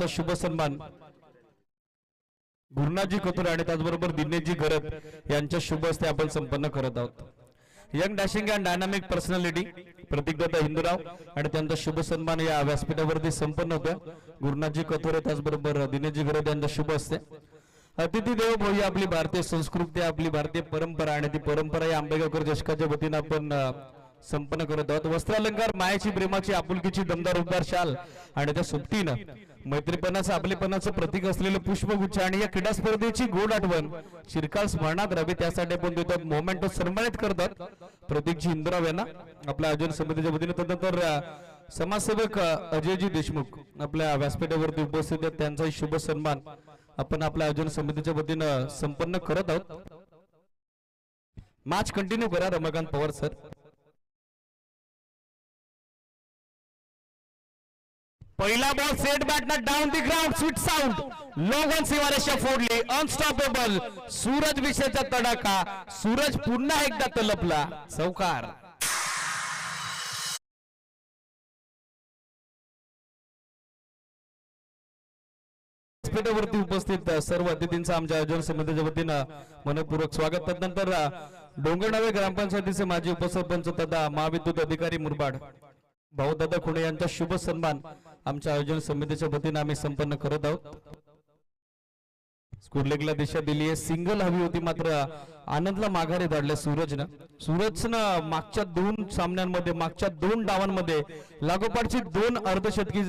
शुभ सन्मान गुरुनाजी कथोरे आणि त्याचबरोबर दिनेशजी गरत यांच्या शुभ हस्ते आपण संपन्न करत आहोत। Young dashing and dynamic personality Pratikdatt Hindurao आणि त्यांचा शुभ सन्मान या व्यासपीठावरती संपन्न होतोय। गुरुनाजी कथोरे त्याचबरोबर दिनेशजी गरत यांच्या शुभ हस्ते अतिथी देवो भव ही आपली भारतीय संस्कृती, आपली भारतीय परंपरा आणि ती परंपरा या आंबेगावकर चषकाच्या वतीने आपण संपन्न करत आहोत। वस्त्रालंकार, मायाची, प्रेमाची, आपुलकीची दमदार उबदार शाल आणि त्या सुट्टीनं मैत्रीपणाचं, आपलेपणाचं प्रतीक असलेलं पुष्पगुच्छ आणि या क्रीडा स्पर्धेची गोड आठवण चिरकाल स्मरणात राहावी त्यासाठी आपण देतात मोमेंटो सन्मानित करतात प्रतीकजी हिंदूराव यांना आपल्या आयोजन समितीच्या वतीने। तदनंतर समाजसेवक अजयजी देशमुख आपल्या व्यासपीठावरती उपस्थित आहेत, त्यांचाही शुभ सन्मान आपण आपल्या आयोजन समितीच्या वतीने संपन्न करत आहोत। मॅच कंटिन्यू करा रमाकांत पवार सर। पहिला बॉल सेट बॅटनं down the ground, sweet sound, long on सीमारेषा फोडली, अनस्टॉपेबल सूरज विषयचा तडाखा, सूरज पुन्हा एकदा तलपला, चौकार। व्यासपीठावरती उपस्थित सर्व अतिथींचं आमच्या आयोजन समितीच्या वतीने मनपूर्वक स्वागत। त्यानंतर डोंगरनावे ग्रामपंचायतीचे माजी उपसरपंच तथा महाविद्युत अधिकारी मुरबाड भाऊदादा खुणे यांचा शुभ सन्मान आमच्या आयोजन समितीच्या वतीने आम्ही संपन्न करत आहोत। स्कूल लेगला दिशा दिली आहे, सिंगल हवी होती मात्र आनंदला माघारी धाडले सूरजनं मागच्या 2 सामन्यांमध्ये, मागच्या 2 डावांमध्ये लागोपाठची 2 अर्धशतकी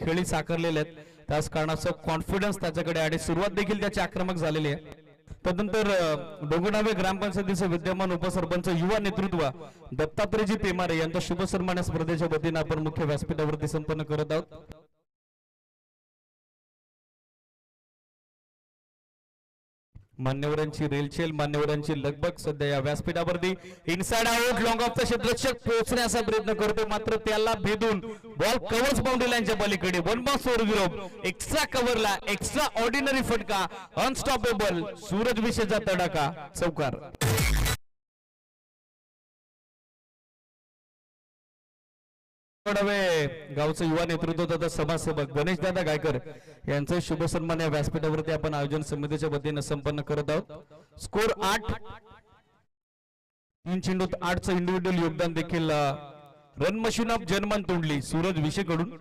खेळी साकारलेल्या आहेत, त्याच कारणाचं कॉन्फिडन्स त्याच्याकडे आणि सुरुवात देखील त्याची आक्रमक झालेली आहे। तदनंतर डोंगरनावे ग्रामपंचायतीचे विद्यमान उपसरपंच युवा नेतृत्व दत्तात्रयजी पेमारे यांचा शुभ सन्मान स्पर्धेच्या वतीने आपण मुख्य व्यासपीठावरती संपन्न करत आहोत। मान्यवरांची रेलचेल, मान्यवरांची लगबग सध्या या व्यासपीठावरती इनसाइड आउट लॉंग ऑफचा क्षेत्ररक्षक पोहोचण्याचा प्रयत्न करतो मात्र त्याला भेदून बॉल कव्हर्स बाउंड्री लाईनच्या पलीकडे 1 बॉल 4 विरोध, एक्स्ट्रा कव्हरला एक्स्ट्रा ऑर्डिनरी फटका, अनस्टॉपेबल सूरज विषयचा तडाखा, चौकार। गावचं युवा नेतृत्व तथा समाजसेवक गणेश दादा गायकर यांचा शुभ सन्मान या व्यासपीठावरती आपण आयोजन समितीच्या वतीने संपन्न करत आहोत। स्कोर 8, 3 चेंडूत 8चं इंडिव्हिज्युअल योगदान देखील रन मशीन ऑफ जनमन तोंडली सूरज विषयकडून।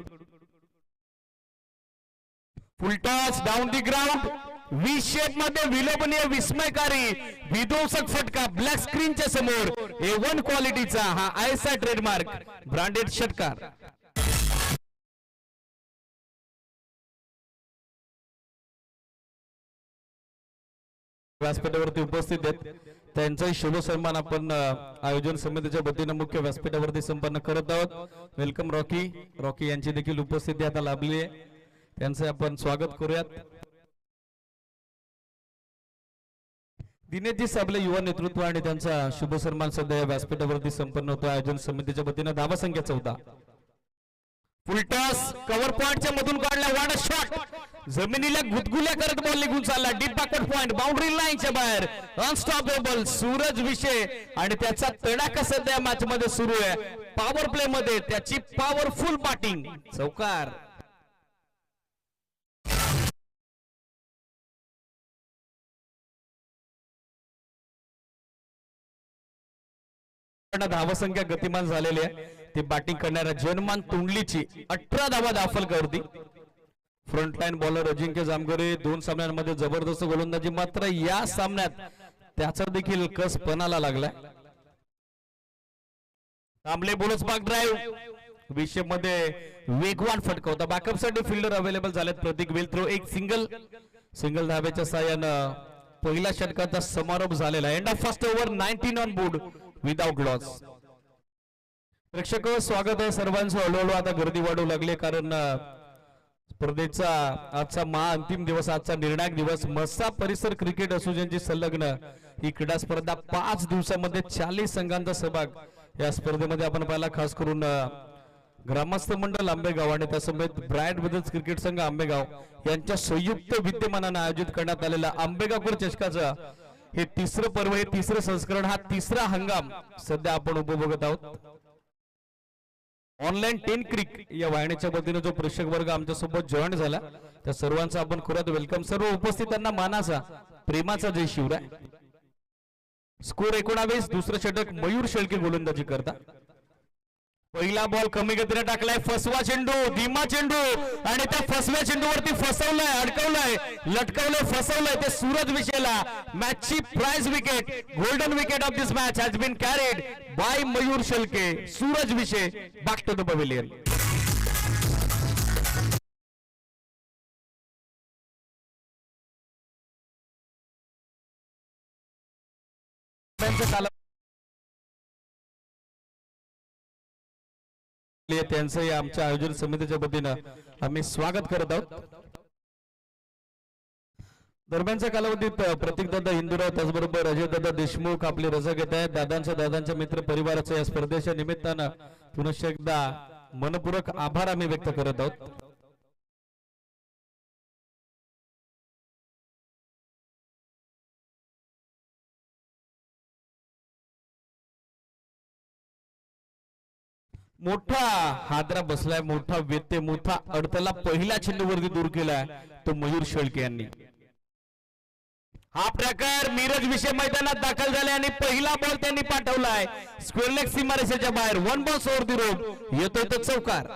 Full toss down the ground, V shape मध्ये विलोभनीय विस्मयकारी विध्वंसक फटका ब्लॅक स्क्रीनच्या समोर, A1 क्वालिटीचा हा आयएसआय ट्रेडमार्क ब्रँडेड षटकार। व्यासपीठावरती उपस्थित आहेत, त्यांचाही शुभ सन्मान आपण आयोजन समितीच्या वतीने मुख्य व्यासपीठावरती संपन्न करत आहोत। वेलकम रॉकी यांची देखील उपस्थिती आता लाभली आहे, त्यांचे आपण स्वागत करूयात। दिनेशजी साबले युवा नेतृत्व आणि त्यांचा शुभ सन्मान सध्या या व्यासपीठावरती संपन्न होतो आयोजन समितीच्या वतीने। धावा संख्या 14। फुल टॉस कव्हर पॉइंटच्या मधून काढला, वाडा शॉट जमिनीला गुदगुल्या करत बॉल निघून चालला, डीप बॅकवर्ड पॉइंट बाउंड्री लाईनच्या बाहेर, अनस्टॉपेबल सूरज विषय आणि त्याचा तडाखा सध्या मॅच मध्ये सुरू आहे। पॉवर प्ले मध्ये त्याची पॉवरफुल बॅटिंग, चौकार। धावा संख्या गतिमान झालेली आहे, ती बॅटिंग करणाऱ्या जनमान तोंडलीची 18 धावा दाखल करती। फ्रंटलाईन बॉलर अजिंक्य जामगरे 2 सामन्यांमध्ये जबरदस्त गोलंदाजी, मात्र या सामन्यात त्याचा देखील कस पणाला लागलाय। थांबले बोनस बाग ड्राइव्ह विषय मध्ये वेगवान फटका होता, बॅकअप साठी फिल्डर अवेलेबल झालेत। प्रतीक वेल थ्रो, एक सिंगल धाब्याच्या साहाय्यानं पहिल्या षटकाचा समारोप झालेला। End of first over, 19 on board without loss. प्रेक्षक स्वागत आहे सर्वांचं। हळूहळू आता गर्दी वाढू लागली कारण स्पर्धेचा आजचा महाअंतिम दिवस, आजचा निर्णायक दिवस। मस्सा परिसर क्रिकेट असोसिएशनची संलग्न ही क्रीडा स्पर्धा 5 दिवसामध्ये 40 संघांचा सहभाग या स्पर्धेमध्ये आपण पाहिला। खास करून ग्रामस्थ मंडळ आंबेगाव आणि त्यासमवेत ब्रायट ब्रदर्स क्रिकेट संघ आंबेगाव यांच्या संयुक्त विद्यमानाने आयोजित करण्यात आलेला आंबेगावकर चषकाचा हे 3रं पर्व, हे 3रं संस्करण, हा 3रा हंगाम सध्या आपण उपभोगत आहोत। ऑनलाईन 10 क्रिक या वाहिनीच्या वतीने जो प्रेक्षक वर्ग आमच्या सोबत जॉईन झाला त्या सर्वांचा आपण करूयात वेलकम. सर्व उपस्थितांना मानाचा प्रेमाचा जय शिवराय. स्कोर 19. दुसरं षटक मयूर शेळके गोलंदाजी करता. पहिला बॉल कमी गतीने टाकलाय, फसवा चेंडू, धीमा चेंडू आणि त्या फसव्या चेंडूवरती फसवलाय, अडकवलाय, लटकवलंय, फसवलंय ते सूरज विषयला. मॅचची prize wicket, golden wicket of this match has been carried by Mayur Shelke. Suraj Vishay back to the pavilion. त्यांचंही आमच्या आयोजन समितीच्या वतीनं आम्ही स्वागत करत आहोत. दरम्यानच्या कालावधीत प्रतीकदादा हिंदुराव त्याचबरोबर अजयदादा देशमुख आपली रजा घेत आहेत. दादांच्या मित्र परिवाराच्या या स्पर्धेच्या निमित्तानं पुनश्च एकदा मनपूर्वक आभार आम्ही व्यक्त करत आहोत. मोठा हादरा बसलाय, मोठा व्यत्यय, मोठा अडथळा पहिल्या चेंडूवरती दूर केलाय तो मयूर शेळके यांनी. हा प्रकार मिरज विषय मैदानात दाखल झाले आणि पहिला बॉल त्यांनी पाठवलाय स्क्वेअर लेग सीमारेषेच्या बाहेर. 1 बॉल ओव्हर दी रोड, येतोय तो चौकार.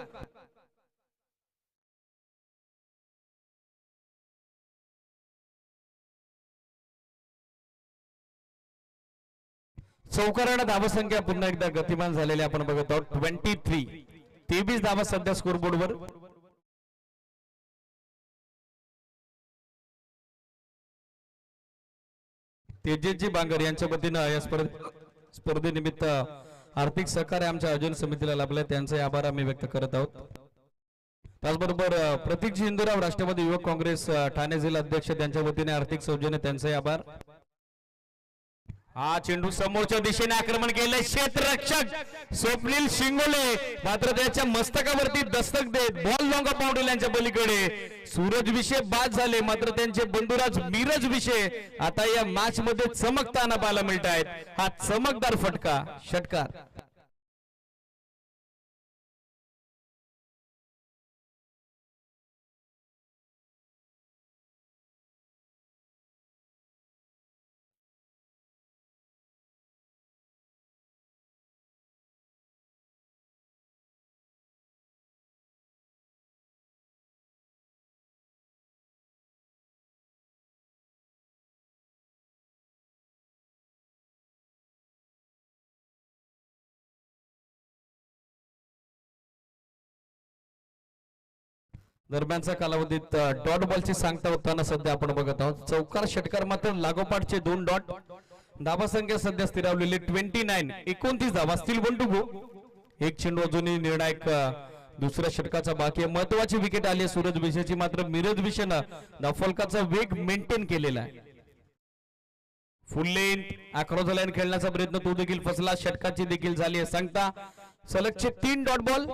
चौकारानं धावसंख्या पुन्हा एकदा गतिमान झालेली आपण बघत आहोत. 23 धावा सध्या स्कोर बोर्डवर. तेजसजी बांगर यांच्या वतीनं या स्पर्धेनिमित्त आर्थिक सहकार्य आमच्या आयोजन समितीला लाभलंय, त्यांचे आभार आम्ही व्यक्त करत आहोत. त्याचबरोबर प्रतीकजी हिंदुराव राष्ट्रवादी युवक काँग्रेस ठाणे जिल्हा अध्यक्ष त्यांच्या वतीने आर्थिक सौजन्य त्यांचे आभार. हा चेंडू समोरच्या दिशेने आक्रमण केलंय क्षेत्ररक्षक स्वप्नील शिंगोले, मात्र त्याच्या मस्तकावरती दस्तक देत बॉल लॉंग बाउंड्री लाईनच्या पलीकडे. सूरज विषय बाद झाले, मात्र त्यांचे बंधुराज मिरज विषय आता या मॅच मध्ये चमकताना पाहायला मिळत आहेत. हा चमकदार फटका षटकार. दरम्यानच्या कालावधीत डॉट बॉलची सांगता होताना सध्या आपण बघत आहोत. चौकार षटकार मात्र लागोपाठचे 2 डॉट. धावा संख्या सध्या स्थिरावलेली 29 धावा स्टील 1 टू गो. एक चेंडू अजूनही निर्णायक दुसऱ्या षटकाचा बाकी आहे. महत्वाची विकेट आली आहे सूरज विषयची, मात्र मिरज विषयनं धावफलकाचा वेग मेंटेन केलेला आहे. फुल लेंथ अक्रॉस द लाईन खेळण्याचा प्रयत्न तो देखील फसला. षटकाची देखील झाली आहे सांगता. सलगचे 3 डॉट बॉल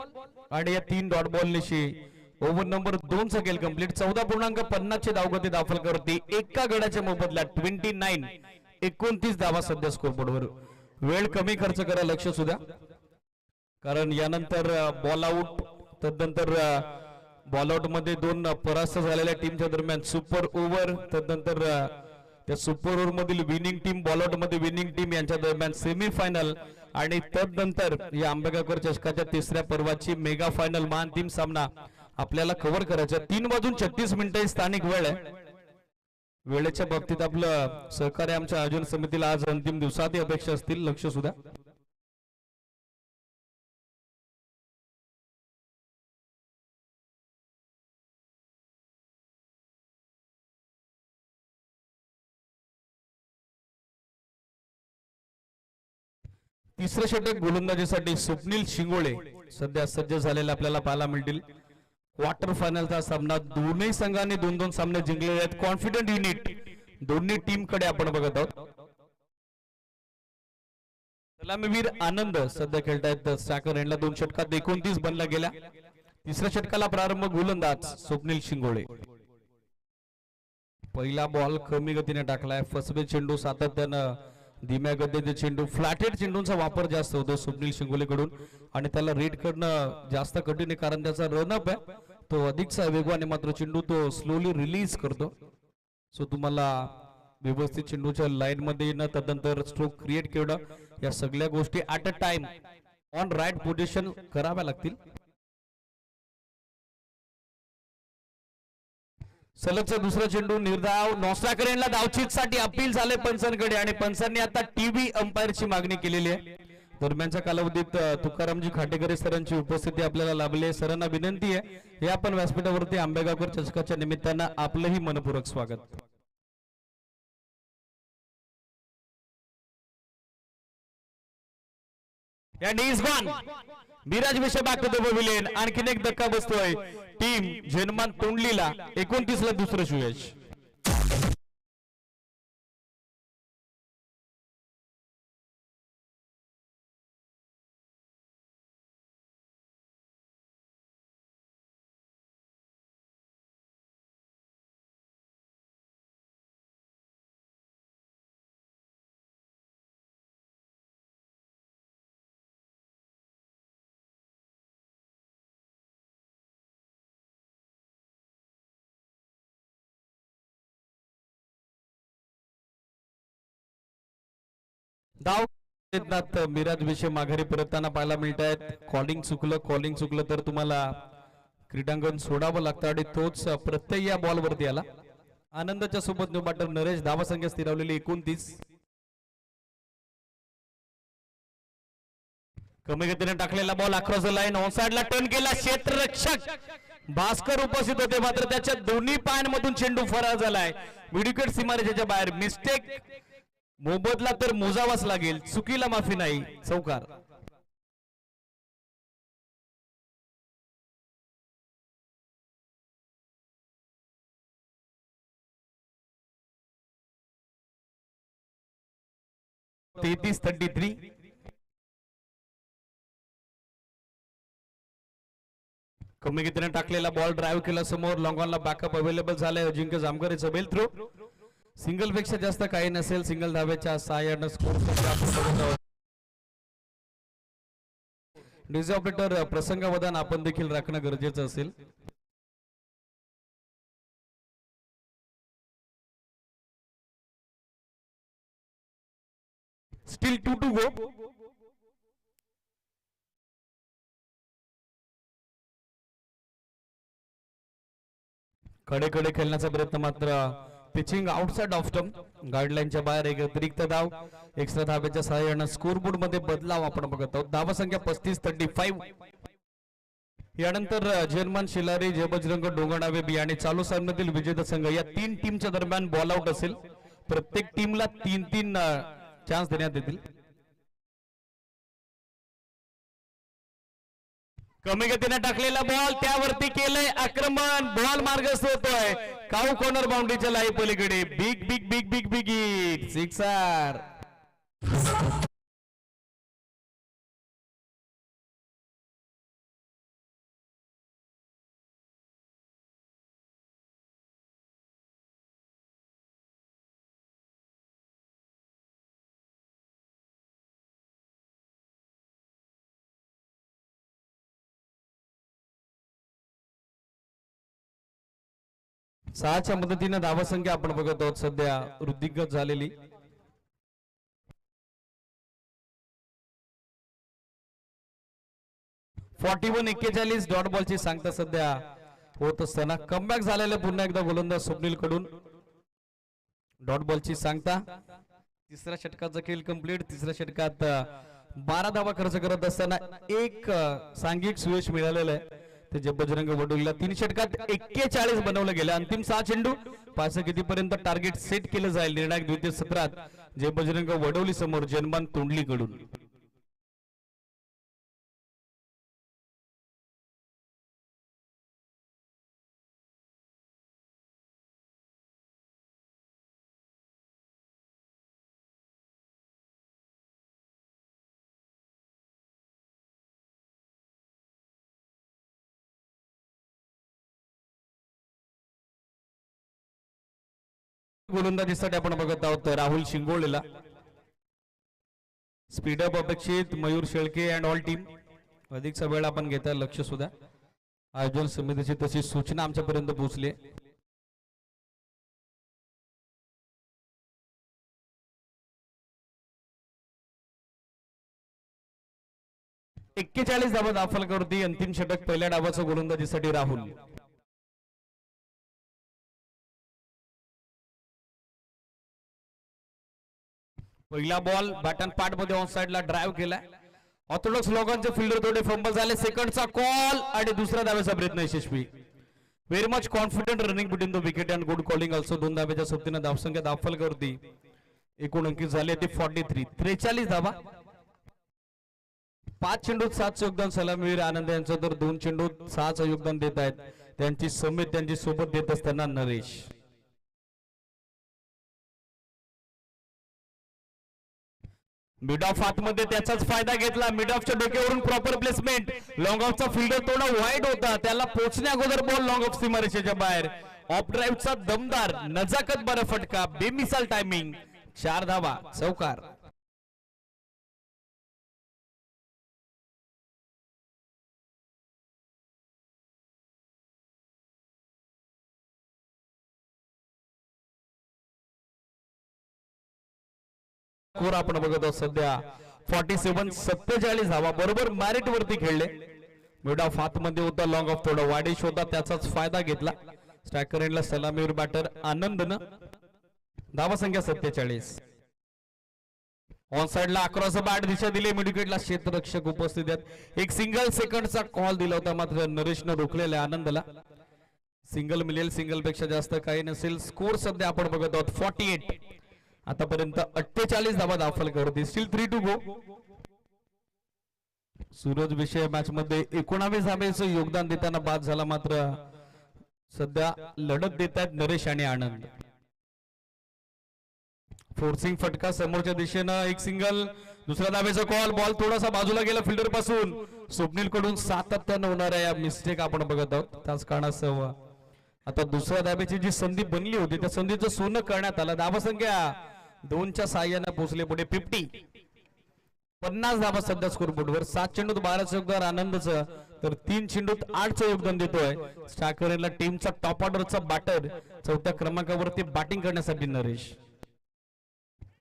आणि या 3 डॉट बॉल निशी ओव्हर नंबर 2 चा खेळ कंप्लीट. 14.50 ची धावगती दाखल एका गडाच्या मोबदल्यात 29 धावा सध्या स्कोर बोर्डवर. वेळ कमी खर्च करा, लक्ष सुद्धा, कारण यानंतर बॉल आउट, तदनंतर बॉल आउट मध्ये 2 परास्त झालेल्या टीमच्या दरम्यान सुपर ओव्हर, तदनंतर त्या सुपर ओव्हर मधील विनिंग टीम, बॉल आउट मध्ये विनिंग टीम यांच्या दरम्यान सेमीफायनल आणि तदनंतर या आंबेगावकर चषकाच्या 3ऱ्या पर्वाची मेगा फायनल मान अंतिम सामना आपल्याला कव्हर करायचा. 3:36 स्थानिक वेळ आहे. वेळेच्या बाबतीत आपलं सहकार्य आमच्या आयोजन समितीला आज अंतिम दिवसात अपेक्षा असतील, लक्ष सुद्धा. तिसरे षटक गोलंदाजीसाठी स्वप्नील शिंगोळे सध्या सज्ज झालेले आपल्याला पाहायला मिळतील. क्वार्टर फायनलचा सामना दोन्ही संघांनी 2-2 सामने जिंकलेले आहेत. कॉन्फिडंट युनिट दोन्ही टीम कडे आपण बघत आहोत. सलामीवीर आनंद सध्या खेळतायत स्ट्रायकर एंडला. 2 षटकात 29 बनला गेल्या. तिसऱ्या षटकाला प्रारंभ गोलंदाज स्वप्नील शिंगोळे. पहिला बॉल कमी गतीने टाकलाय. फसवे चेंडू सातत्यानं धीम्या गतीचे चेंडू, फ्लॅटेड चेंडूंचा वापर जास्त होतो स्वप्नील शिंगोले कडून आणि त्याला रेड करणं जास्त कठीण आहे, कारण त्याचा रनअप आहे. तो अधिकचा वेगवान आहे, मात्र चेंडू तो स्लोली रिलीज करतो. सो तुम्हाला व्यवस्थित चेंडूच्या लाईन मध्ये येणं, तदनंतर स्ट्रोक क्रिएट करणं, या सगळ्या गोष्टी at a time on right position कराव्या लागतील. सलगचा दुसरा चेंडू निर्धाव नॉस्ट्राकरेनला धावचीतसाठी अपील झाले पंचांकडे आणि पंचांनी आता टीव्ही अंपायरची मागणी केलेली आहे. दरम्यानच्या कालावधीत तुकारामजी खाटेकरे सरांची उपस्थिती आपल्याला लाभली आहे. सरांना विनंती आहे, हे आपण व्यासपीठावरती आंबेगावकर चषकाच्या निमित्तानं आपलंही मनपूर्वक स्वागत. या इज गॉन मिराज विषय बाक टू द पवेलियन. आणखीन एक धक्का बसतोय टीम जनमान तोंडलीला. 29 ला दुसरं सुयश. धाव देतात मिराज विषय माघारी परतताना पाहायला मिळत आहेत. कॉलिंग चुकलं तर तुम्हाला क्रीडांगण सोडावं लागतं आणि तोच प्रत्यय या बॉल वरती आला. आनंदाच्या सोबत न्यू बॅटर नरेश. धावसंख्या स्थिरावलेली 29. कमी गतीने टाकलेला ball across the line on साइडला टर्न केला. क्षेत्ररक्षक भास्कर उपस्थित होते, मात्र त्याच्या दोन्ही पायांमधून चेंडू फरार झालाय. विकेट सीमारेषेच्या बाहेर. मिस्टेक मोबदला तर मोजावाच लागेल, चुकीला माफी नाही. चौकार. तेहतीस 33. कमी गतीने टाकलेला बॉल ड्राईव्ह केला समोर. लॉंगॉनला बॅकअप अवेलेबल झालाय. अजिंक्य जामकरेचं बेल थ्रो. सिंगल पेक्षा जास्त काही नसेल. सिंगल धावेच्या सहाय्यानं स्कोर डीजे ऑपरेटर प्रसंगावधान आपण देखील राखणं गरजेचं असेल. Steel 2 to go. कडे खेळण्याचा प्रयत्न, मात्र पिचिंग आउटसाइड ऑफ स्टंप. गाईडलाईनच्या बाहेर एक अतिरिक्त धाव. एक्स्ट्रा धावेच्या सहाय्यानं स्कोरबोर्ड मध्ये बदलाव आपण बघत आहोत. धावसंख्या 35-35. यानंतर जर्मन शिलारी, जय बजरंग डोंगरनावे बियाणे चालू सामन्यातील विजेता संघ या 3 टीमच्या दरम्यान बॉल आउट असेल. प्रत्येक टीमला 3-3 चान्स देण्यात येतील. कमी गतीने टाकलेला बॉल त्यावरती केलंय आक्रमण. बॉल मार्गस्थ होतोय काऊ कॉर्नर बाउंड्रीच्या लाई पलीकडे. Big big big big big hit. Sixer. सहाच्या मदतीने धावसंख्या आपण बघत आहोत सध्या वृद्धिंगत झालेली. .41 41 डॉट बॉलची सांगता सध्या होत असताना कमबॅक झालेलं पुन्हा एकदा गोलंदाज स्वप्नील कडून डॉट बॉलची सांगता. तिसऱ्या षटकाचा खेळ कंप्लीट. तिसऱ्या षटकात 12 धावा खर्च करत असताना एक सांघिक सुयश मिळालेलं आहे. ते जय बजरंग वडोलीला 3 षटकात 41 बनवलं गेलं. अंतिम 6 चेंडू 5 कितीपर्यंत टार्गेट सेट केलं जाईल निर्णायक द्वितीय सत्रात जय बजरंग वडोली समोर जनमान तोंडली कडून. गोलंदाजीसाठी आपण बघत आहोत राहुल शिंगोळेला. स्पीडअप अपेक्षित. Mayur Shelke and all team. अधिकचा वेळ आपण घेता लक्ष सुद्धा. आयोजन समितीची तशी सूचना आमच्यापर्यंत पोहोचली. 41 धावा दाफलकावरती. अंतिम षटक पहिल्या डावाचं गोलंदाजीसाठी राहुल. पहिला बॉल बॅटन पार्ट मध्ये ऑन साइडला ड्राइव्ह केलाय. ऑर्थोडॉक्स लोकांचे फिल्डर थोडे फंबल झाले. सेकंडचा कॉल आणि दुसऱ्या धावेचा प्रयत्न यशस्वी. Very much confident running between the wicket and good calling also. 2 धावेच्या सोबतीनं धावसंख्या दाफलकावरती एकूण अंकित झाले ते 43. 43 धावा. 5 चेंडूत 7चं योगदान सलामीवीर आनंद यांचं तर 2 चेंडूत 6चं योगदान देत आहेत. त्यांची समेत त्यांची सोबत देत असताना नरेश. मिड ऑफ आतमध्ये त्याचाच फायदा घेतला. मिड ऑफच्या डोक्यावरून प्रॉपर प्लेसमेंट. लॉंग ऑफचा फिल्डर थोडा वाईड होता. त्याला पोहोचण्या अगोदर बॉल लॉंग ऑफ सीमारेषेच्या बाहेर. ऑफ ड्राईव्हचा दमदार नजाकत बरा फटका. बेमिसाल टायमिंग. 4 धावा. चौकार. स्कोर आपण बघत आहोत सध्या 47. 47 धावा. बरोबर मॅरिट वरती खेळले. मिड ऑफ आतमध्ये होता. लॉंग ऑफ थोडा वाडिश होता. त्याचाच फायदा घेतला. स्ट्रायकर एंडला सलामीवर बॅटर आनंदनं. धावा संख्या 47. ऑन साइडला अक्रॉस बॅट दिशा दिली. मिड विकेटला क्षेत्ररक्षक उपस्थित आहेत. एक सिंगल सेकंडचा कॉल दिला होता मात्र नरेशनं रोखलेला आनंदला. सिंगल मिळेल. सिंगल पेक्षा जास्त काही नसेल. स्कोर सध्या आपण बघत आहोत 48. आतापर्यंत 48 धावा दाफलकावरती. Still 3 to go. Suraj Vishay match मध्ये 19 धावेचं योगदान देताना बाद झाला मात्र सध्या लढत देत आहेत नरेश आणि आनंद. फोर्सिंग फटका समोरच्या दिशेनं. एक सिंगल. दुसऱ्या धावेचा कॉल. बॉल थोडासा बाजूला गेला फिल्डर पासून. स्वप्नील कडून सातत्यानं होणाऱ्या या मिस्टेक आपण बघत आहोत. त्याच कारणासह आता दुसऱ्या धावेची जी संधी बनली होती त्या संधीचं सोनं करण्यात आलं. धावा संख्या 2च्या साह्याने पोहोचले पुढे 50. 50 धावा सध्या स्कोरबोर्डवर. 7 चेंडूत 12चं योगदान आनंदचं तर 3 चेंडूत 8चं योगदान देतोय. स्ट्रायकर टीमचा टॉप ऑर्डरचा बॅटर. 4थ्या क्रमांकावरती बॅटिंग करण्यासाठी नरेश.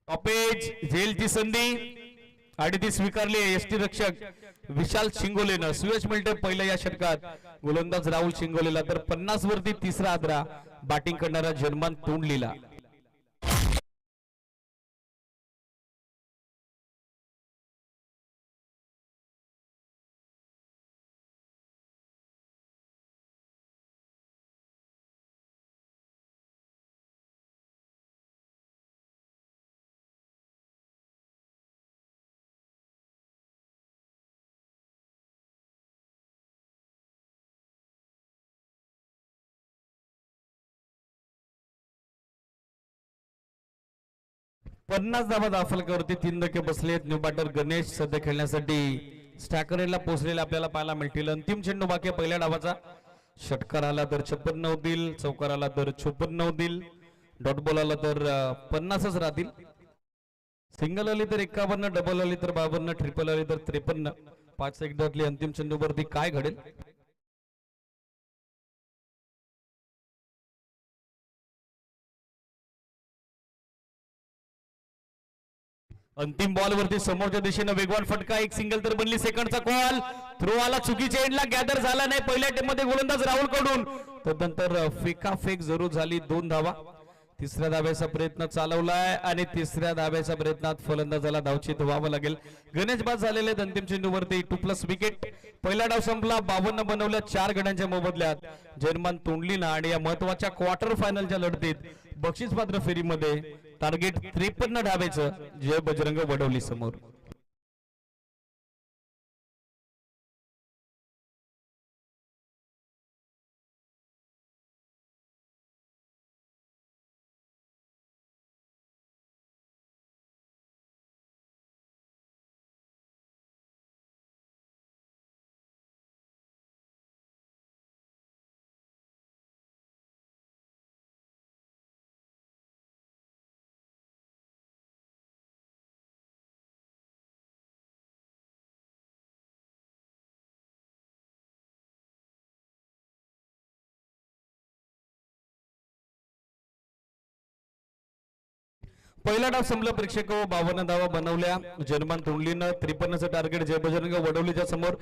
टॉपेज झेलची संधी आणि ती स्वीकारली एसटी रक्षक विशाल शिंगोलेनं. सुयश मिळते पहिल्या या षटकात. गोलंदाज राहुल शिंगोलेला तर 50 वरती तिसरा आदरा बॅटिंग करणारा जर्मन तोंडलीला. पन्नास धावा दाफलकावरती 3 धक्के बसलेत. न्यू बॅटर गणेश सध्या खेळण्यासाठी स्टॅकरेला पोहोचलेले आपल्याला पाहायला मिळतील. अंतिम चेंडू बाकी पहिल्या डावाचा. षटकार आला तर 56 होतील. चौकार आला तर 54 होतील. डॉट बॉल आला तर 50च राहतील. सिंगल आली तर 51. डबल आली तर 52. ट्रिपल आली तर 53. 5 सेकंदातली अंतिम चेंडूवरती काय घडेल. अंतिम बॉल वरती समोरच्या दिशेने वेगवान फटका. एक सिंगल तर बनली. सेकंडचा कॉल. थ्रो आला चुकीच्या एंडला. गॅदर झाला नाही पहिल्या टीम मध्ये गोलंदाज राहुल कडून. तदनंतर फेकाफेक जरूर झाली. 2 धावा. तिसऱ्या धाव्याचा प्रयत्न चालवलाय आणि तिसऱ्या धाव्याच्या प्रयत्नात फलंदाजाला धावचीत व्हावं लागेल. गणेश बाद झालेले अंतिम चेंडूवरती 2+ विकेट. पहिला डाव संपला. 52 बनवल्या 4 गड्यांच्या मोबदल्यात. जर्मन तोंडलीनं आणि या महत्वाच्या क्वार्टर फायनलच्या लढतीत बक्षीस पात्र फेरीमध्ये टार्गेट 53 धावेचं जय बजरंग वडवली समोर. पहिला डाव संपला प्रेक्षक 52 धावा बनवल्या. जनमान तोंडलीनं 53चं टार्गेट. जय बजरंग वडवलीच्या समोर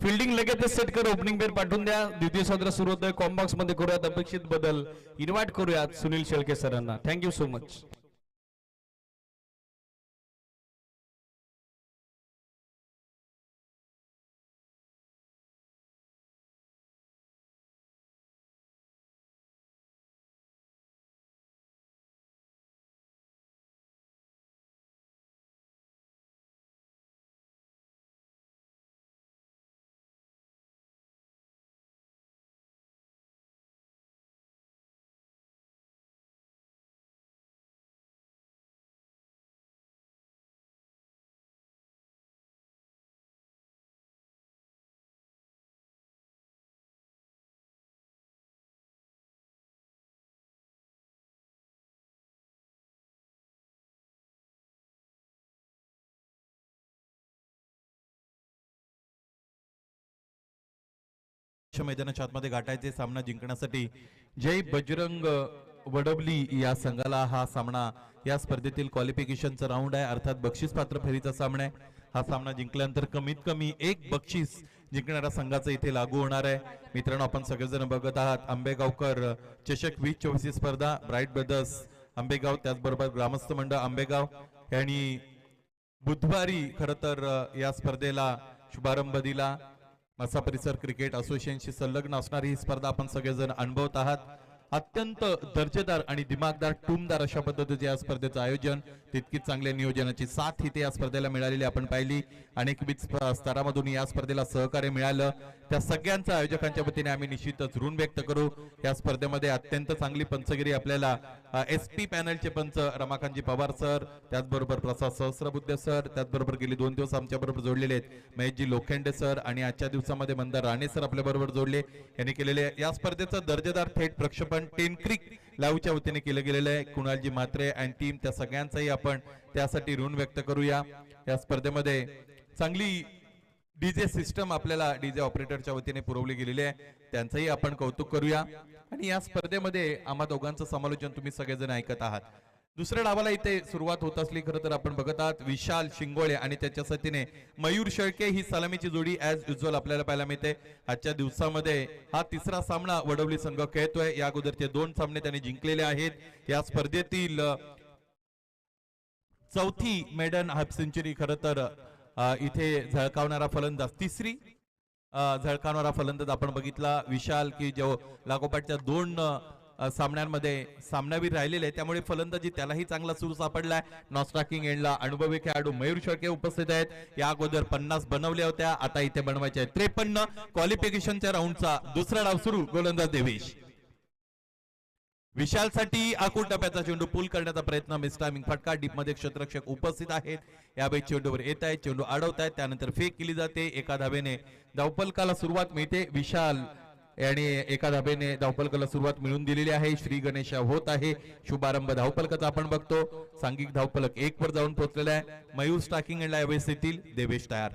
फिल्डिंग लगेच सेट कर. ओपनिंग पेर पाठवून द्या. द्वितीय सत्र सुरू होतोय. कॉम्बॉक्स मध्ये करूयात अपेक्षित बदल. इन्व्हाइट करूयात सुनील शेळके सरांना. Thank you so much. मैदानाच्या आतमध्ये गाठायचे. सामना जिंकण्यासाठी जय बजरंग वडवली या संघाला हा सामना या स्पर्धेतील क्वालिफिकेशनचा राऊंड आहे, अर्थात बक्षीस पात्र फेरीचा सामना आहे. हा सामना जिंकल्यानंतर कमीत कमी एक बक्षीस जिंकणाऱ्या संघाचं इथे लागू होणार आहे. मित्रांनो, आपण सगळेजण बघत आहात आंबेगावकर चषक 2024 स्पर्धा. ब्राईट ब्रदर्स आंबेगाव, त्याचबरोबर ग्रामस्थ मंडळ आंबेगाव यांनी बुधवारी खरं तर या स्पर्धेला शुभारंभ दिला. मसा परिसर क्रिकेट असोसिएशनशी संलग्न असणारी ही स्पर्धा आपण सगळेजण अनुभवत आहात. अत्यंत दर्जेदार आणि दिमागदार टूमदार अशा पद्धतीचे या स्पर्धेचं आयोजन, तितकीच चांगल्या नियोजनाची साथ इथे या स्पर्धेला मिळालेली आपण पाहिली. अनेकविध स्तरामधून या स्पर्धेला सहकार्य मिळालं. त्या सगळ्यांच्या आयोजकांच्या वतीने आम्ही निश्चितच ऋण व्यक्त करू. या स्पर्धेमध्ये अत्यंत चांगली पंचगिरी आपल्याला SP पॅनलचे पंच रमाकांतजी पवार सर, त्याचबरोबर प्रसाद सहस्रबुद्धे सर, त्याचबरोबर गेली 2 दिवस आमच्या बरोबर जोडलेले आहेत महेशजी लोखंडे सर, आणि आजच्या दिवसामध्ये मंदार राणे सर आपल्या बरोबर जोडले. यांनी केलेले या स्पर्धेचं दर्जेदार थेट प्रक्षेपण टेनक्रिक लाईव्हच्या वतीने केलं गेलेलं आहे. कुणालजी म्हात्रे आणि टीम, त्या सगळ्यांचाही आपण त्यासाठी ऋण व्यक्त करूया. या स्पर्धेमध्ये चांगली डीजे सिस्टम आपल्याला डीजे ऑपरेटरच्या वतीने पुरवली गेलेली आहे, त्यांचंही आपण कौतुक करूया. आणि या स्पर्धेमध्ये आम्हा दोघांचं समालोचन तुम्ही सगळेजण ऐकत आहात. दुसऱ्या डावाला इथे सुरुवात होत असली खरं तर आपण बघत आहात विशाल शिंगोळे आणि त्याच्या साथीने मयूर शेळके ही सलामीची जोडी ऍज युजल आपल्याला पाहायला मिळते. आजच्या दिवसामध्ये हा तिसरा सामना वडवली संघ खेळतोय. या अगोदरचे 2 सामने त्यांनी जिंकलेले आहेत. या स्पर्धेतील चौथी मेडन हाफ सेंचुरी खरं तर इथे झळकावणारा फलंदाज, तिसरी झळकावणारा फलंदाज आपण बघितला विशाल, की जो लागोपाठच्या 2 सामन्यांमध्ये सामनावीर राहिलेले, त्यामुळे फलंदाजी त्यालाही चांगला सूर सापडलाय. नॉस्ट्राकिंग एंडला अनुभवी खेळाडू मयूर शेळके उपस्थित आहेत. या अगोदर 50 बनवल्या होत्या, आता इथे बनवायचे आहेत 53. क्वालिफिकेशनच्या राऊंडचा दुसरा डाव सुरू. गोलंदाज देवेश. विशालसाठी आखूड टप्प्याचा चेंडू पूल करण्याचा प्रयत्न, मिस टायमिंग फटका. डीप मध्ये क्षेत्ररक्षक उपस्थित आहेत. यावेळी चेंडूवर येत आहेत, चेंडू अडवतायत, त्यानंतर फेक केली जाते. एका धावेने धावफलकाला सुरुवात मिळते. विशाल आणि एका धावेने धावफलकाला सुरुवात मिळून दिलेली आहे. श्री गणेशा होत आहे. शुभारंभ धावफलकाचा आपण बघतो. सांघिक धावफलक 1 वर जाऊन पोहोचलेला आहे. मयूर स्टार्किंग एंडला यावेळेस येतील. देवेश तयार.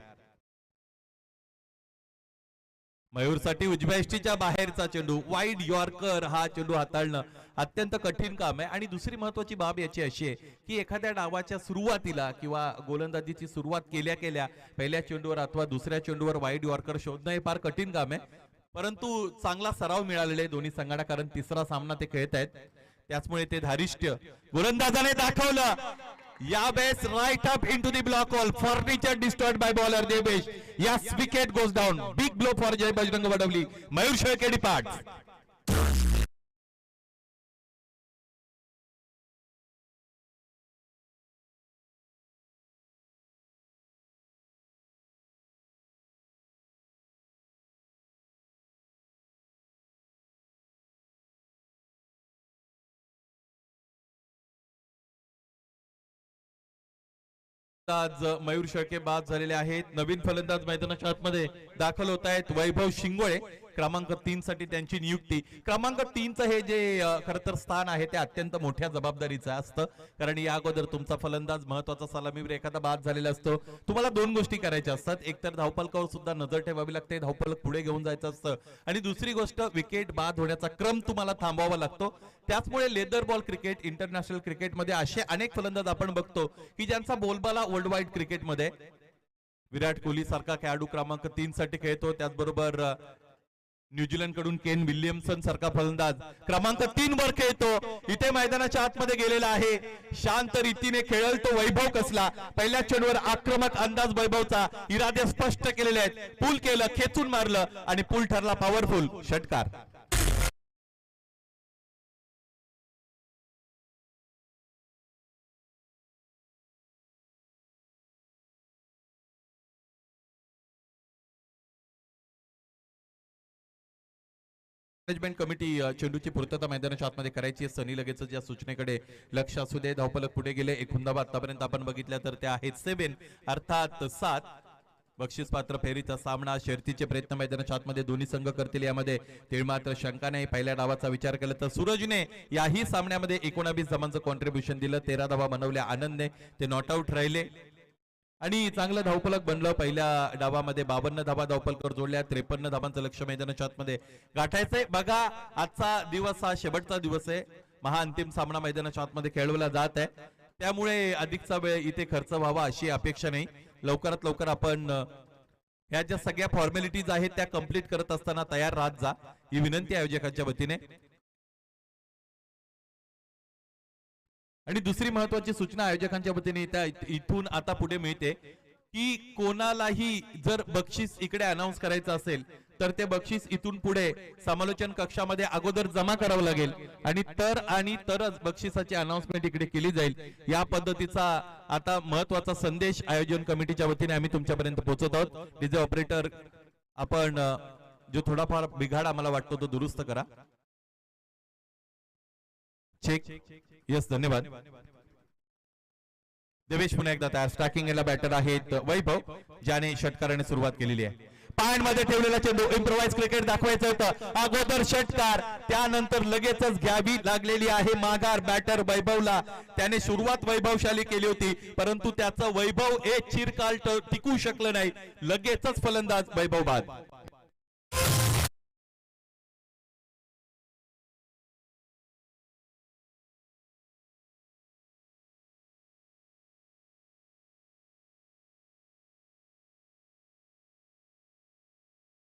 मयूरसाठी उजव्या यष्टीच्या बाहेरचा चेंडू, वाईड यॉर्कर. हा चेंडू हाताळणं अत्यंत कठीण काम आहे. आणि दुसरी महत्वाची बाब याची अशी आहे की एखाद्या डावाच्या सुरुवातीला किंवा गोलंदाजीची सुरुवात केल्या केल्या पहिल्या चेंडूवर अथवा दुसऱ्या चेंडूवर वाईड यॉर्कर शोधणं हे फार कठीण काम आहे. परंतु चांगला सराव मिळालेला आहे दोन्ही संघांना, कारण तिसरा सामना ते खेळत आहेत, त्याचमुळे ते धारिष्ट्य गोलंदाजाने दाखवलं. यावेळेस right up into the block hole. Furniture disturbed by bowler Devesh. Yes, wicket goes down. Big blow for Jay Bajrang Vadavali. Mayur Shelke departs. आज मयूर शेळके बाद झालेले आहेत. नवीन फलंदाज मैदानाच्या आतमध्ये दाखल होत आहेत. वैभव शिंगोळे क्रमांक 3 साठी त्यांची नियुक्ती. क्रमांक 3चं हे जे खरं तर स्थान आहे ते अत्यंत मोठ्या जबाबदारीचं असतं, कारण या अगोदर तुमचा फलंदाज महत्वाचा सलामीवर एखादा बाद झालेला असतो. तुम्हाला दोन गोष्टी करायच्या असतात, एक तर धावफलकावर सुद्धा नजर ठेवावी लागते, धावफलक पुढे घेऊन जायचं असतं, आणि दुसरी गोष्ट विकेट बाद होण्याचा क्रम तुम्हाला थांबवावा लागतो. त्याचमुळे लेदर बॉल क्रिकेट, इंटरनॅशनल क्रिकेटमध्ये असे अनेक फलंदाज आपण बघतो की ज्यांचा बोलबाला वर्ल्ड वाईड क्रिकेटमध्ये विराट कोहली सारखा खेळाडू क्रमांक 3 साठी खेळतो. त्याचबरोबर न्यूझीलंड कडून केन विल्यमसन सारखा फलंदाज क्रमांक 3 वर खेळतो. इथे मैदानाच्या आतमध्ये गेलेला आहे, शांत रीतीने खेळल तो वैभव कसला. पहिल्या चेंडूवर आक्रमक अंदाज वैभवचा, इरादे स्पष्ट केलेले आहेत, पूल केलं, खेचून मारलं आणि पूल ठरला पॉवरफुल षटकार. मॅनेजमेंट कमिटी चेंडूची पूर्तता मैदानाच्या आतमध्ये करायची आहे. सनी लगेच या सूचनेकडे लक्ष असू दे. धावफलक पुढे गेले. एकूण धावा आतापर्यंत आपण बघितल्या तर त्या आहेत 7 अर्थात 7. बक्षीस पात्र फेरीचा सामना, शर्तीचे प्रयत्न मैदानाच्या आतमध्ये दोन्ही संघ करतील, यामध्ये तीळ मात्र शंका नाही. पहिल्या डावाचा विचार केला तर सूरजने याही सामन्यामध्ये 19 धावांचं कॉन्ट्रीब्युशन दिलं. 13 धावा बनवल्या आनंदने, ते नॉट आउट राहिले आणि चांगलं धावफलक बनलं. पहिल्या डावामध्ये 52 धावा धावफलकावर जोडल्या. 53 धावांचं लक्ष मैदानाच्या आतमध्ये गाठायचंय. बघा, आजचा दिवस हा शेवटचा दिवस आहे. महाअंतिम सामना मैदानाच्या आतमध्ये खेळवला जात आहे, त्यामुळे अधिकचा वेळ इथे खर्च व्हावा अशी अपेक्षा नाही. लवकरात लवकर आपण ह्या ज्या सगळ्या फॉर्मॅलिटीज आहेत त्या कंप्लीट करत असताना तयार राहत जा, ही विनंती आयोजकांच्या वतीने. आणि दुसरी महत्वाची सूचना आयोजकांच्या वतीने इथून आता पुढे मिळते की कोणालाही जर बक्षीस इकडे अनाऊन्स करायचं असेल तर ते बक्षीस इथून पुढे समालोचन कक्षामध्ये अगोदर जमा करावं लागेल आणि तरच बक्षिसाची अनाउन्समेंट इकडे केली जाईल. या पद्धतीचा आता महत्वाचा संदेश आयोजन कमिटीच्या वतीने आम्ही तुमच्यापर्यंत पोहोचवत आहोत. डीजे ऑपरेटर, आपण जो थोडाफार बिघाड आम्हाला वाटतो तो दुरुस्त करा. चेक. यस, धन्यवाद. देवेश पुन्हा एकदा तयार. स्ट्रायकिंग याला बॅटर आहेत वैभव, ज्याने षटकाराने सुरुवात केलेली आहे. पायांमध्ये ठेवलेला चेंडू, इम्प्रोवाइज क्रिकेट दाखवायचं होतं. अगोदर षटकार, त्यानंतर लगेचच घ्यावी लागलेली आहे माघार बॅटर वैभवला. त्याने सुरुवात वैभवशाली केली होती, परंतु त्याचं वैभव एक चिरकाल टिकू शकलं नाही. लगेचच फलंदाज वैभव बाद.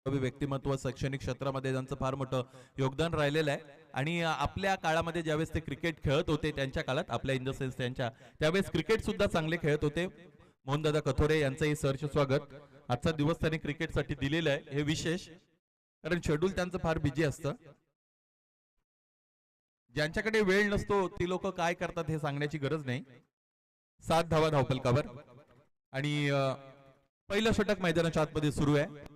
व्यक्तिमत्व शैक्षणिक क्षेत्रामध्ये त्यांचं फार मोठं योगदान राहिलेलं आहे आणि आपल्या काळामध्ये ज्यावेळेस ते क्रिकेट खेळत होते, त्यांच्या काळात, आपल्या इन द सेन्स त्यांच्या, त्यावेळेस क्रिकेट सुद्धा चांगले खेळत होते. मोहनदादा कथोरे यांचंही सहर्ष स्वागत. आजचा दिवस त्यांनी क्रिकेटसाठी दिलेला आहे, हे विशेष, कारण शेड्यूल त्यांचं फार बिझी असतं. ज्यांच्याकडे वेळ नसतो ती लोक काय करतात हे सांगण्याची गरज नाही. 7 धावा धावफलकावर आणि पहिलं षटक मैदानाच्या आतमध्ये सुरू आहे.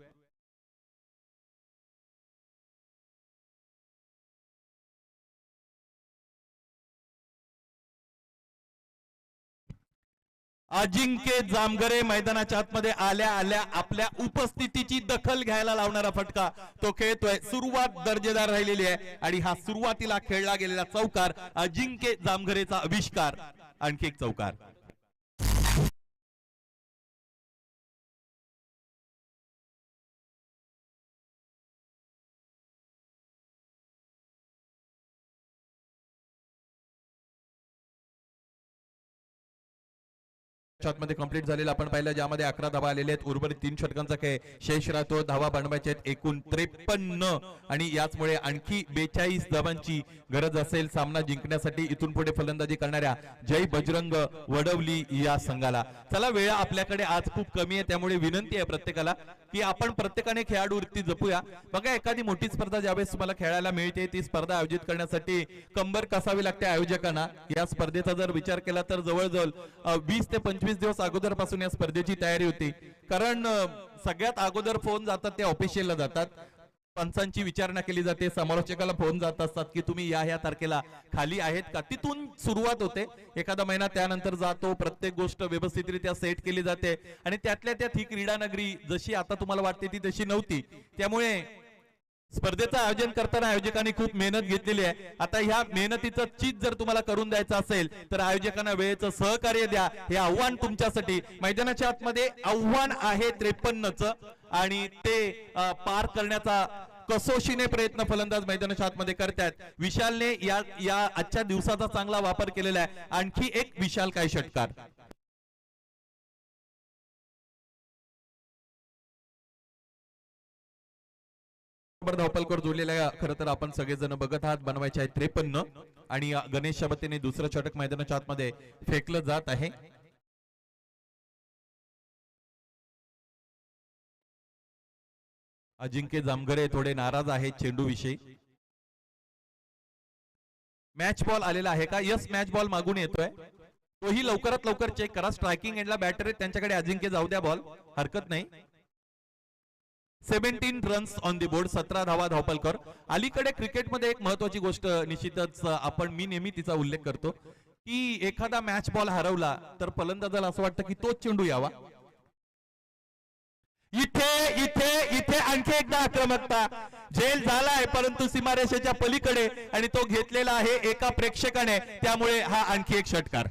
अजिंक्य जामगरे मैदानाच्या आतमध्ये आल्या आल्या आपल्या उपस्थितीची दखल घ्यायला लावणारा फटका तो खेळतोय. सुरुवात दर्जेदार राहिलेली आहे आणि हा सुरुवातीला खेळला गेलेला चौकार अजिंक्य जामगरेचा आविष्कार. आणखी एक चौकार. मध्ये कंप्लीट झालेला आपण पाहिलं, ज्यामध्ये 11 धावा आलेले आहेत. उर्वरित 3 षटकांचा खेळ शेष राहतो. धावा बनवायचे आहेत एकूण 53 आणि याचमुळे आणखी 42 धावांची गरज असेल सामना जिंकण्यासाठी इथून पुढे फलंदाजी करणाऱ्या जय बजरंग वडवली या संघाला. चला, वेळ आपल्याकडे आज खूप कमी आहे, त्यामुळे विनंती आहे प्रत्येकाला की आपण प्रत्येकाने खेळाडू वृत्ती जपूया. बघा, एखादी मोठी स्पर्धा ज्यावेळेस तुम्हाला खेळायला मिळते ती स्पर्धा आयोजित करण्यासाठी कंबर कसावी लागते आयोजकांना. या स्पर्धेचा जर विचार केला तर जवळजवळ 20 ते 25 दिवस अगोदरपासून या स्पर्धेची तयारी होती, कारण सगळ्यात अगोदर फोन जातात ते ऑफिशियलला जातात, पंचांची विचारणा केली जाते, समालोचकाला फोन जात असतात की तुम्ही या तारखेला खाली आहेत का. तिथून सुरुवात होते. एखादा महिना त्यानंतर जातो, प्रत्येक गोष्ट व्यवस्थितरित्या सेट केली जाते आणि त्यातल्या त्यात ही क्रीडा नगरी जशी आता तुम्हाला वाटते ती तशी नव्हती. त्यामुळे स्पर्धेचं आयोजन करताना आयोजकांनी खूप मेहनत घेतलेली आहे. आता ह्या मेहनतीचं चीज जर तुम्हाला करून द्यायचं असेल तर आयोजकांना वेळेचं सहकार्य द्या. हे आव्हान तुमच्यासाठी. मैदानाच्या आतमध्ये आव्हान आहे 53चं आणि ते पार करण्याचा कसोशीने प्रयत्न फलंदाज मैदानाच्या आतमध्ये करतात. विशालने या आजच्या दिवसाचा चांगला वापर केलेला आहे. आणखी एक विशाल काय षटकार. धावपलकर जोडलेल्या खरं तर आपण सगळेजण बघत आहात. बनवायचे आहे 53 आणि गणेशच्या वतीने दुसरं षटक मैदानाच्या आतमध्ये फेकलं जात आहे. अजिंक्य जामगरे थोडे नाराज आहेत चेंडू विषयी. मॅच बॉल आलेला आहे का? यस, मॅच बॉल मागून येतोय. तोही लवकरात लवकर चेक करा. स्ट्रायकिंग एंडला बॅटर आहेत त्यांच्याकडे. अजिंक्य जाऊ द्या बॉल, हरकत नाही. 17 रन्स ऑन दी बोर्ड, 17 धावा धावपलकर. अलीकडे क्रिकेटमध्ये एक महत्वाची गोष्ट निश्चितच मी नेहमी तिचा उल्लेख करतो की एखादा मॅच बॉल हरवला तर फलंदाजाला असं वाटतं की तोच चेंडू यावा. इथे इथे इथे आणखी एकदा आक्रमकता. झेल झालाय परंतु सीमारेषेच्या पलीकडे आणि तो घेतलेला आहे एका प्रेक्षकाने. त्यामुळे हा आणखी एक षटकार.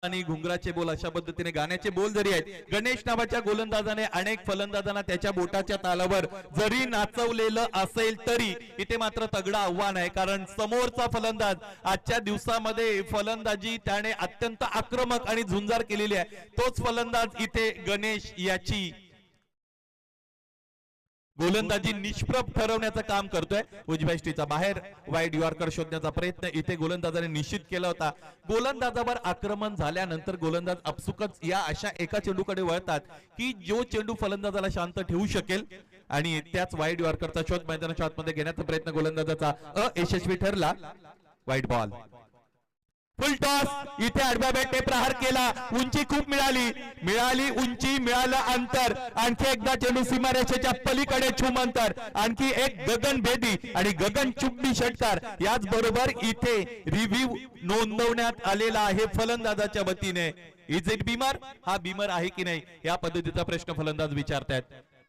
आणि घुंगराचे बोल अशा पद्धतीने गाण्याचे बोल जरी आहेत. गणेश नावाच्या गोलंदाजाने अनेक फलंदाजांना त्याच्या बोटाच्या तालावर जरी नाचवलेलं असेल तरी इथे मात्र तगडा आव्हान आहे. कारण समोरचा फलंदाज आजच्या दिवसामध्ये फलंदाजी त्याने अत्यंत आक्रमक आणि झुंजार केलेली आहे. तोच फलंदाज इथे गणेश याची गोलंदाजी निष्प्रभ ठरवण्याचं काम करतोय. उजव्या स्टीचा बाहेर वाईड यॉर्कर शोधण्याचा प्रयत्न इथे गोलंदाजाने निश्चित केला होता. गोलंदाजावर आक्रमण झाल्यानंतर गोलंदाज अपसुकच या अशा एका चेंडूकडे वळतात की जो चेंडू फलंदाजाला शांत ठेवू शकेल आणि त्याच वाईड यॉर्करचा शोध मैदानाच्या आतमध्ये घेण्याचा प्रयत्न गोलंदाजाचा अयशस्वी ठरला. Wide ball. फुल टॉस. इथे आडव्या बॅटने प्रहार केला. उंची खूप मिळाली उंची, मिळालं अंतर. आणखी एकदा चेंडू सीमारेषेच्या पलीकडे छुम अंतर. आणखी एक गगनभेदी आणि गगनचुंबी षटकार. याच बरोबर इथे रिव्ह्यू नोंदवण्यात आलेला आहे फलंदाजाच्या वतीने. Is it Beamer? हा बीमर आहे की नाही या पद्धतीचा प्रश्न फलंदाज विचारतायत.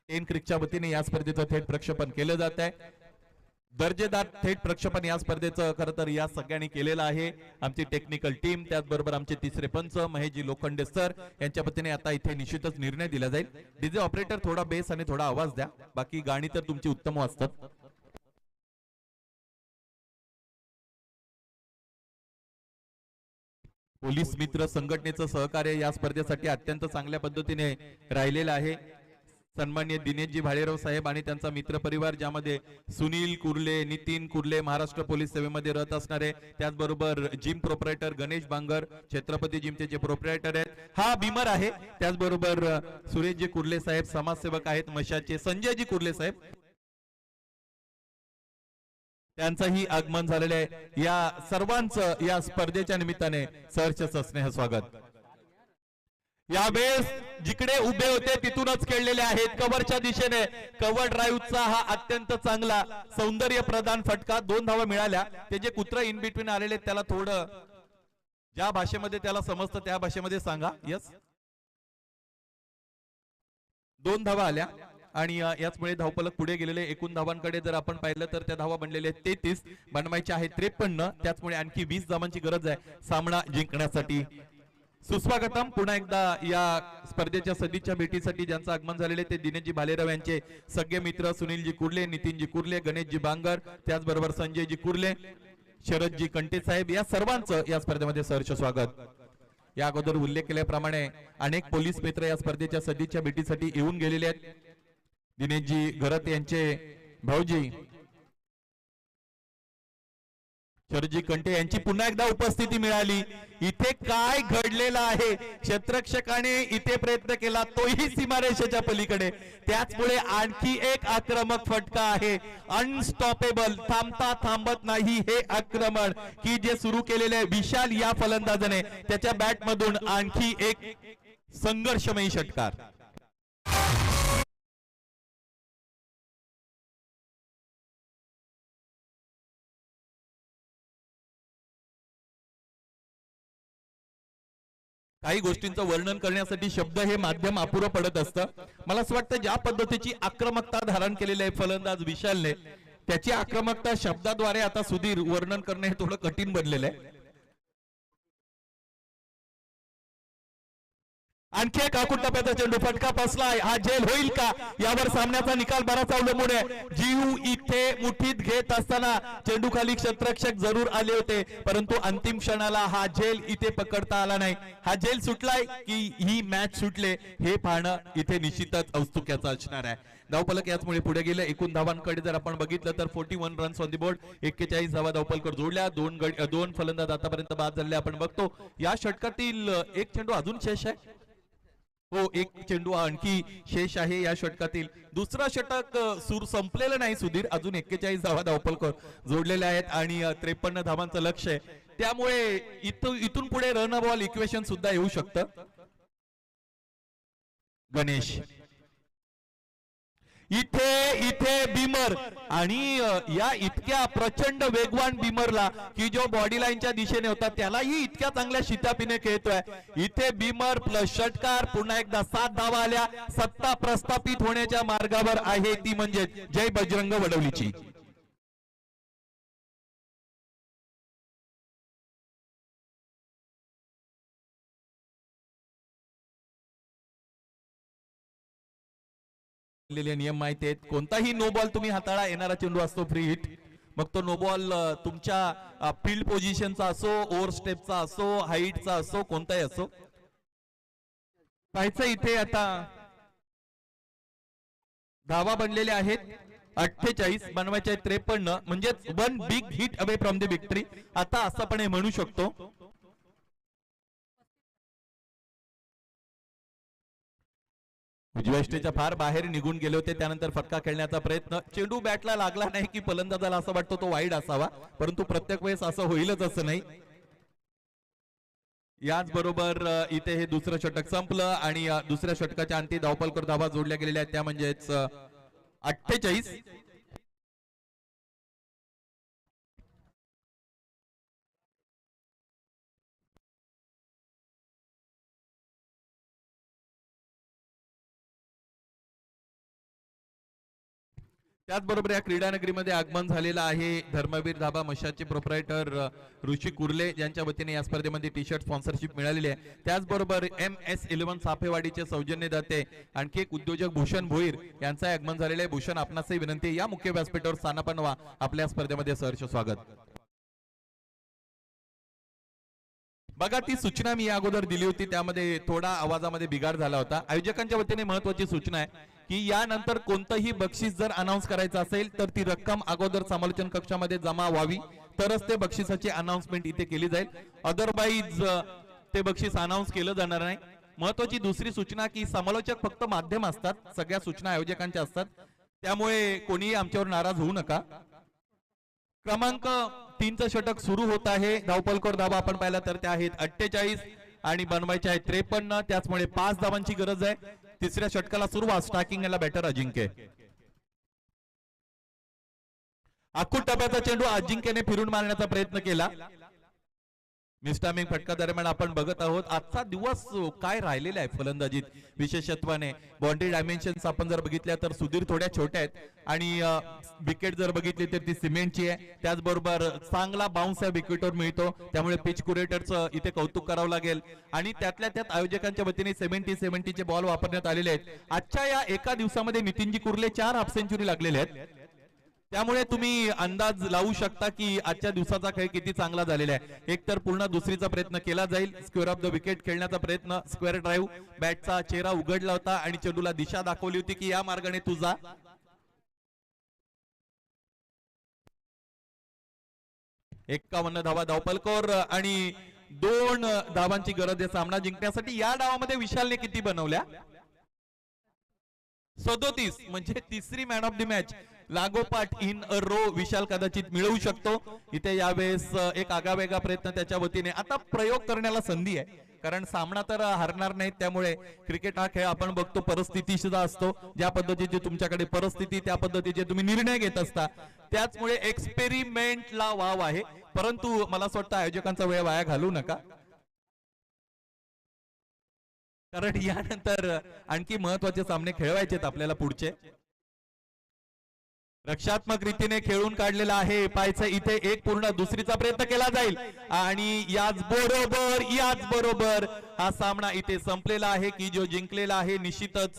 टेन क्रिकच्या वतीने या स्पर्धेचं थेट प्रक्षेपण केलं जात आहे. दर्जेदार थेट प्रक्षेपण या स्पर्धेचं खरं तर या सगळ्यांनी केलेलं आहे. आमची टेक्निकल टीम, त्याचबरोबर आमचे तिसरे पंच महेशजी लोखंडे सर यांच्या वतीने आता इथे निश्चितच निर्णय दिला जाईल. डीजे ऑपरेटर थोडा बेस आणि थोडा आवाज द्या. बाकी गाणी तर तुमची उत्तम वाजतात. पोलीस मित्र संघटनेचं सहकार्य या स्पर्धेसाठी अत्यंत चांगल्या पद्धतीने राहिलेलं आहे. सन्माननीय दिनेशजी भालेराव साहेब आणि त्यांचा मित्र परिवार, ज्यामध्ये सुनील कुर्ले, नितीन कुर्ले महाराष्ट्र पोलीस सेवेमध्ये रत असणारे, त्याचबरोबर जिम प्रोप्रायटर गणेश बांगर छत्रपती जिमचे जे प्रोप्रायटर आहेत. हा बीमर आहे. त्याचबरोबर सुरेशजी कुर्ले साहेब समाजसेवक आहेत मशाचे. संजयजी कुर्ले साहेब त्यांचंही आगमन झालेलं आहे. या सर्वांचं या स्पर्धेच्या निमित्ताने सहर्ष स्नेह स्वागत. यावेळेस जिकडे उभे होते तिथूनच खेळलेले आहेत. कव्हरच्या दिशेने कव्हर ड्राईव्हचा हा अत्यंत चांगला सौंदर्य प्रदान फटका. 2 धावा मिळाल्या. ते जे कुत्र इन बिटवीन आलेले त्याला थोडं ज्या भाषेमध्ये त्याला समजतं त्या भाषेमध्ये सांगा. यस, 2 धावा आल्या आणि याचमुळे धावपलक पुढे गेलेले. एकूण धावांकडे जर आपण पाहिलं तर त्या धावा बनलेले 33, बनवायचे आहेत 53. त्याचमुळे आणखी 20 धावांची गरज आहे सामना जिंकण्यासाठी. सुस्वागतम पुन्हा एकदा या स्पर्धेच्या सदिच्छा भेटीसाठी ज्यांचं आगमन झालेले ते दिनेशजी भालेराव यांचे सगळे मित्र सुनीलजी कुर्ले, नितीनजी कुर्ले, गणेशजी बांगर, त्याचबरोबर संजयजी कुर्ले, शरदजी कंटे साहेब, या सर्वांचं या स्पर्धेमध्ये सहर्ष स्वागत. या अगोदर उल्लेख केल्याप्रमाणे अनेक पोलीस मित्र या स्पर्धेच्या सदिच्छा भेटीसाठी येऊन गेलेले आहेत. दिनेशजी घरत यांचे भाऊजी शरदजी कंटे यांची पुन्हा एकदा उपस्थिती मिळाली. इथे काय घडलेलं आहे? क्षेत्ररक्षकाने इथे प्रयत्न केला, तोही सीमारेषेच्या पलीकडे. त्याचमुळे आणखी एक आक्रमक फटका आहे. अनस्टॉपेबल, थांबता थांबत नाही हे आक्रमण की जे सुरू केलेले विशाल या फलंदाजाने त्याच्या बॅट मधून आणखी एक संघर्षमयी षटकार. काही गोष्टींचं वर्णन करण्यासाठी शब्द हे माध्यम अपुरं पडत असतं. मला असं वाटतं ज्या पद्धतीची आक्रमकता धारण केलेली आहे फलंदाज विशालने, त्याची आक्रमकता शब्दाद्वारे आता सुधीर वर्णन करणे हे थोडं कठीण बनलेलं आहे. आणखी एक आखूड टप्प्याचा चेंडू फटका बसलाय, हा झेल होईल का यावर सामन्याचा निकाल बराच अवलंबून आहे. जीव इथे मुठीत घेत असताना चेंडू खाली क्षेत्ररक्षक जरूर आले होते, परंतु अंतिम क्षणाला हा झेल इथे पकडता आला नाही. हा झेल सुटलाय की ही मॅच सुटले हे पाहणं इथे निश्चितच औत्सुक्याचं असणार आहे. धावफलक याचमुळे पुढे गेले. एकूण धावांकडे जर आपण बघितलं तर 41 रन्स ऑन दी बोर्ड, 41 धावा धावफलकर जोडल्या. दोन फलंदाज आतापर्यंत बाद झालेले आपण बघतो. या षटकातील एक चेंडू अजून शेष आहे. हो, एक चेंडू आणखी शेष आहे या षटकातील. दुसरा षटक सूर संपलेलं नाही सुधीर, अजून 41 धावा धावफलकर जोडलेल्या आहेत आणि 53 धावांचं लक्ष आहे. त्यामुळे इथून पुढे रन बॉल इक्वेशन सुद्धा येऊ शकतं. गणेश इथे बीमर आणि या इतक्या प्रचंड वेगवान बीमरला की जो बॉडी लाईनच्या दिशेने होता त्यालाही इतक्या चांगल्या शितापीने खेळतोय. इथे बीमर प्लस षटकार, पुन्हा एकदा 7 धावा आल्या. सत्ता प्रस्थापित होण्याच्या मार्गावर आहे, ती म्हणजे जय बजरंग वडवलीची. नियम माहिती आहेत. कोणताही नो बॉल तुम्ही हाताळा, येणारा चेंडू असतो फ्री हिट. मग तो नो बॉल तुमच्या फील्ड पोझिशनचा असो, ओव्हर स्टेपचा असो, हाईटचा असो, कोणताही असो. पाहायचं इथे आता धावा बनलेल्या आहेत 48, बनवायच्या 53, म्हणजेच 1 big hit away from the victory आता असं आपण हे म्हणू शकतो. उजव्या स्टेजच्या फार बाहेर निघून गेले होते, त्यानंतर फटका खेळण्याचा प्रयत्न. चेंडू बॅटला लागला नाही की फलंदाजाला असं वाटतं तो वाईड असावा, परंतु प्रत्येक वेळेस असं होईलच असं नाही. याचबरोबर इथे हे दुसरं षटक संपलं आणि दुसऱ्या षटकाच्या अंती धावफलकर धावा जोडल्या गेलेल्या आहेत, त्या म्हणजेच 48. त्याचबरोबर या क्रीडा नगरीमध्ये आगमन झालेलं आहे धर्मवीर धाबा मशाचे प्रोप्रायटर ऋषी कुर्ले, ज्यांच्या वतीने या स्पर्धेमध्ये टी शर्ट स्पॉन्सरशिप मिळालेली आहे. त्याचबरोबर MS11 साफेवाडीचे सौजन्यदाते आणखी एक उद्योजक भूषण भोईर यांचं आगमन झालेलं आहे. भूषण, आपणासही विनंती, या मुख्य व्यासपीठावर स्थानापन्न व्हा. आपल्या स्पर्धेमध्ये सहर्ष स्वागत. बघा, ती सूचना मी अगोदर दिली होती, त्यामध्ये थोडा आवाजामध्ये बिघाड झाला होता. आयोजकांच्या वतीने महत्वाची सूचना आहे की यानंतर कोणतंही बक्षीस जर अनाउन्स करायचं असेल तर ती रक्कम अगोदर समालोचन कक्षामध्ये जमा व्हावी, तरच ते बक्षिसाची अनाउन्समेंट इथे केली जाईल. अदरवाईज ते बक्षीस अनाउन्स केलं जाणार नाही. महत्वाची दुसरी सूचना की समालोचक फक्त माध्यम असतात, सगळ्या सूचना आयोजकांच्या असतात, त्यामुळे कोणीही आमच्यावर नाराज होऊ नका. क्रमांक 3चं षटक सुरू होत आहे. धावफलकर धावा आपण पाहिला तर त्या आहेत 48 आणि बनवायच्या आहेत 53. त्याचमुळे 5 धावांची गरज आहे. तिसऱ्या षटकाला सुरुवात. स्टार्किंग याला बॅटर अजिंक्य. आखूड टप्प्याचा चेंडू अजिंक्यने फिरून मारण्याचा प्रयत्न केला. मिस्टामिंग फटका दरम्यान आपण बघत आहोत. आजचा दिवस काय राहिलेला आहे फलंदाजीत विशेषत्वाने. बाउंड्री डायमेन्शन्स आपण जर बघितल्या तर सुधीर थोड्या छोट्या आहेत आणि विकेट जर बघितली तर ती सिमेंटची आहे. त्याचबरोबर चांगला बाउन्स या विकेटवर मिळतो, त्यामुळे पिच क्युरेटरचं इथे कौतुक करावं लागेल. आणि त्यातल्या त्यात आयोजकांच्या वतीने 70-70 बॉल वापरण्यात आलेले आहेत. आजच्या या एका दिवसामध्ये नितीनजी कुर्ले 4 हाफ सेंचुरी लागलेले आहेत, त्यामुळे तुम्ही अंदाज लावू शकता की आजच्या दिवसाचा खेळ किती चांगला झालेला आहे. एक तर पूर्ण दुसरीचा प्रयत्न केला जाईल, स्क्वेअर ऑफ द विकेट खेळण्याचा प्रयत्न, स्क्वेअर ड्राईव्ह, बॅटचा चेहरा उघडला होता आणि चेंडूला दिशा दाखवली होती की या मार्गाने तू जा. 51 धावा धावफलकर आणि 2 धावांची गरज आहे सामना जिंकण्यासाठी. या डावामध्ये विशालने किती बनवल्या? 37, म्हणजे तिसरी मॅन ऑफ द मॅच लागोपाठ इन अ रो विशाल कदाचित मिळवू शकतो. इथे यावेळेस एक आगावेगळा प्रयत्न त्याच्या वतीने. आता प्रयोग करण्याला संधी आहे, कारण सामना तर हारणार नाहीत, त्यामुळे क्रिकेट हा खेळ आपण बघतो परिस्थितीचा असतो. ज्या पद्धतीची तुमच्याकडे परिस्थिती त्या पद्धतीचे तुम्ही निर्णय घेत असता, त्याचमुळे एक्सपेरिमेंटला वाव आहे. परंतु मला असं वाटतं आयोजकांचा वेळ वाया घालवू नका. कारण यानंतर आणखी महत्वाचे सामने खेळवायचेत आपल्याला पुढचे. रक्षात्मक रीतीने खेळून काढलेला आहे पायचा इथे एक पूर्ण दुसरीचा प्रयत्न केला जाईल आणि याच बरोबर हा सामना इथे संपलेला आहे की जो जिंकलेला आहे निश्चितच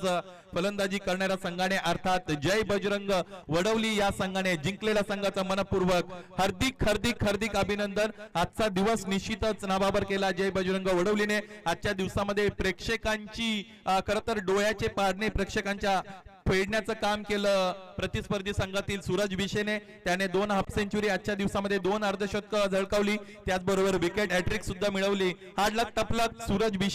फलंदाजी करणाऱ्या संघाने अर्थात जय बजरंग वडवली या संघाने जिंकलेल्या संघाचा मनपूर्वक हार्दिक अभिनंदन. आजचा दिवस निश्चितच नाबाबर केला जय बजरंग वडवलीने. आजच्या दिवसामध्ये प्रेक्षकांची खरं तर डोळ्याचे पारणे प्रेक्षकांच्या फेडण्याचं काम केलं प्रतिस्पर्धी संघातील सूरज विशेने. त्याने 2 हाफ सेंचुरी आजच्या दिवसामध्ये 2 अर्धशतक झळकावली, त्याचबरोबर विकेट हॅट्रिक सुद्धा मिळवली. हार्ड लक टफ लक सूरज विशे.